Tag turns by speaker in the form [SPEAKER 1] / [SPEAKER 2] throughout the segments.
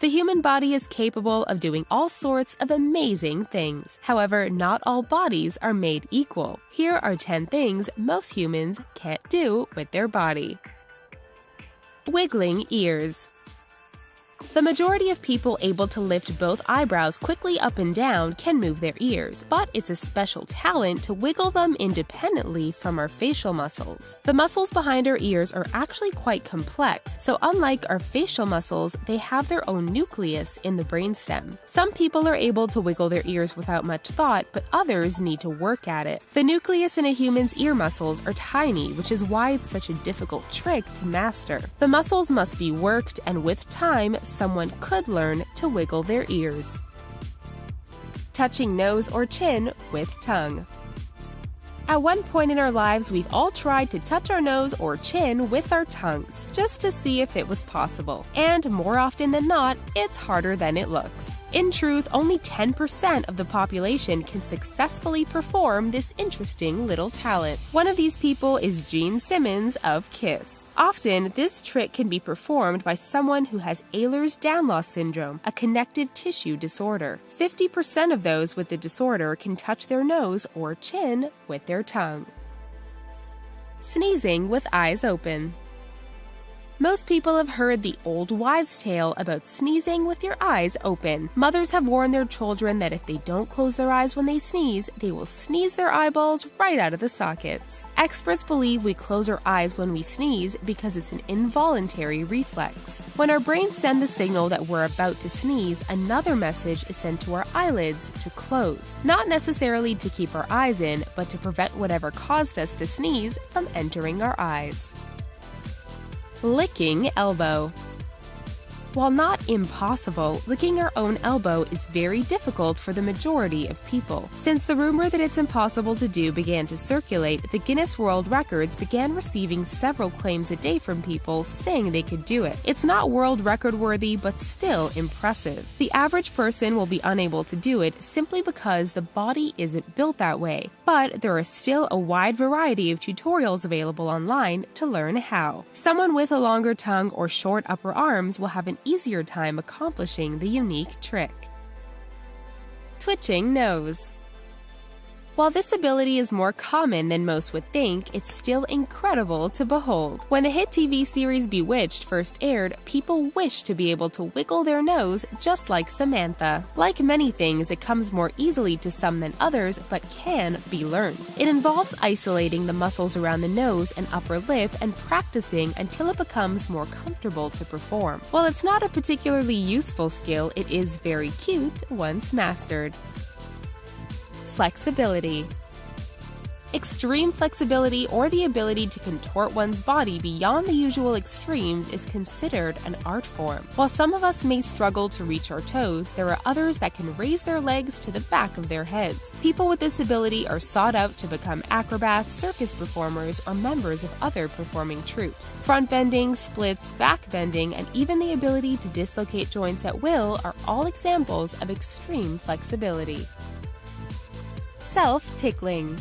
[SPEAKER 1] The human body is capable of doing all sorts of amazing things. However, not all bodies are made equal. Here are 10 things most humans can't do with their body. Wiggling ears. The majority of people able to lift both eyebrows quickly up and down can move their ears, but it's a special talent to wiggle them independently from our facial muscles. The muscles behind our ears are actually quite complex, so unlike our facial muscles, they have their own nucleus in the brainstem. Some people are able to wiggle their ears without much thought, but others need to work at it. The nucleus in a human's ear muscles are tiny, which is why it's such a difficult trick to master. The muscles must be worked, and with time, someone could learn to wiggle their ears. Touching nose or chin with tongue. At one point in our lives, we've all tried to touch our nose or chin with our tongues, just to see if it was possible. And more often than not, it's harder than it looks. In truth, only 10% of the population can successfully perform this interesting little talent. One of these people is Gene Simmons of Kiss. Often, this trick can be performed by someone who has Ehlers-Danlos syndrome, a connective tissue disorder. 50% of those with the disorder can touch their nose or chin with their tongue. Sneezing with eyes open. Most people have heard the old wives' tale about sneezing with your eyes open. Mothers have warned their children that if they don't close their eyes when they sneeze, they will sneeze their eyeballs right out of the sockets. Experts believe we close our eyes when we sneeze because it's an involuntary reflex. When our brains send the signal that we're about to sneeze, another message is sent to our eyelids to close. Not necessarily to keep our eyes in, but to prevent whatever caused us to sneeze from entering our eyes. Licking elbow. While not impossible, licking our own elbow is very difficult for the majority of people. Since the rumor that it's impossible to do began to circulate, the Guinness World Records began receiving several claims a day from people saying they could do it. It's not world record worthy, but still impressive. The average person will be unable to do it simply because the body isn't built that way. But there are still a wide variety of tutorials available online to learn how. Someone with a longer tongue or short upper arms will have an easier time accomplishing the unique trick. Twitching nose. While this ability is more common than most would think, it's still incredible to behold. When the hit TV series Bewitched first aired, people wished to be able to wiggle their nose just like Samantha. Like many things, it comes more easily to some than others, but can be learned. It involves isolating the muscles around the nose and upper lip and practicing until it becomes more comfortable to perform. While it's not a particularly useful skill, it is very cute once mastered. Flexibility. Extreme flexibility, or the ability to contort one's body beyond the usual extremes, is considered an art form. While some of us may struggle to reach our toes, there are others that can raise their legs to the back of their heads. People with this ability are sought out to become acrobats, circus performers, or members of other performing troupes. Front bending, splits, back bending, and even the ability to dislocate joints at will are all examples of extreme flexibility. Self-tickling.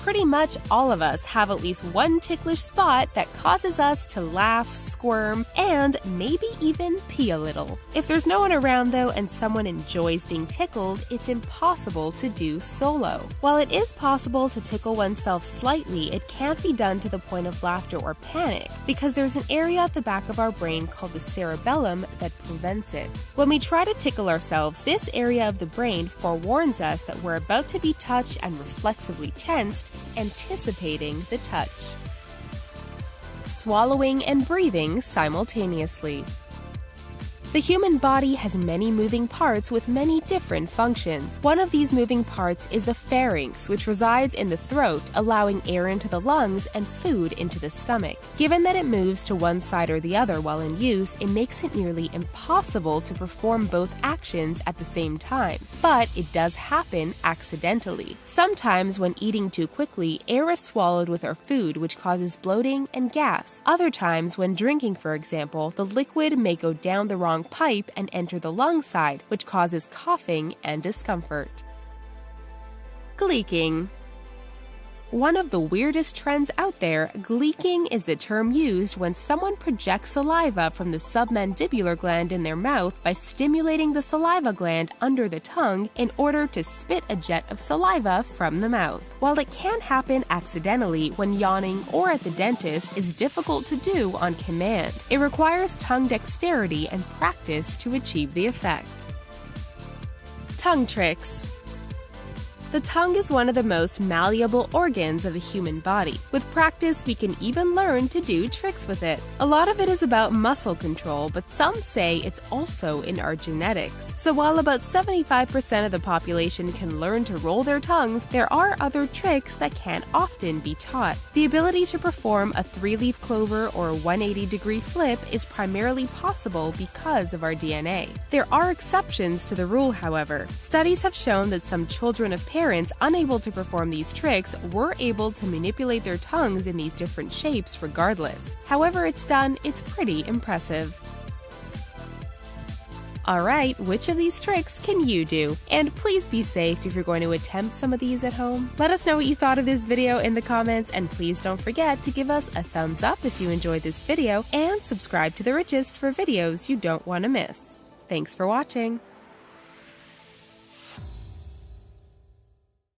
[SPEAKER 1] Pretty much all of us have at least one ticklish spot that causes us to laugh, squirm, and maybe even pee a little. If there's no one around though and someone enjoys being tickled, it's impossible to do solo. While it is possible to tickle oneself slightly, it can't be done to the point of laughter or panic because there's an area at the back of our brain called the cerebellum that prevents it. When we try to tickle ourselves, this area of the brain forewarns us that we're about to be touched and reflexively tensed, anticipating the touch. Swallowing and breathing simultaneously. The human body has many moving parts with many different functions. One of these moving parts is the pharynx, which resides in the throat, allowing air into the lungs and food into the stomach. Given that it moves to one side or the other while in use, it makes it nearly impossible to perform both actions at the same time. But it does happen accidentally. Sometimes when eating too quickly, air is swallowed with our food, which causes bloating and gas. Other times, when drinking, for example, the liquid may go down the wrong pipe and enter the lung side, which causes coughing and discomfort. Gleeking. One of the weirdest trends out there, gleeking is the term used when someone projects saliva from the submandibular gland in their mouth by stimulating the saliva gland under the tongue in order to spit a jet of saliva from the mouth. While it can happen accidentally when yawning or at the dentist, is difficult to do on command. It requires tongue dexterity and practice to achieve the effect. Tongue tricks. The tongue is one of the most malleable organs of the human body. With practice, we can even learn to do tricks with it. A lot of it is about muscle control, but some say it's also in our genetics. So while about 75% of the population can learn to roll their tongues, there are other tricks that can't often be taught. The ability to perform a 3-leaf clover or a 180-degree flip is primarily possible because of our DNA. There are exceptions to the rule, however. Studies have shown that some children of parents unable to perform these tricks were able to manipulate their tongues in these different shapes regardless. However it's done, it's pretty impressive. Alright, which of these tricks can you do? And please be safe if you're going to attempt some of these at home. Let us know what you thought of this video in the comments, and please don't forget to give us a thumbs up if you enjoyed this video, and subscribe to The Richest for videos you don't want to miss. Thanks for watching!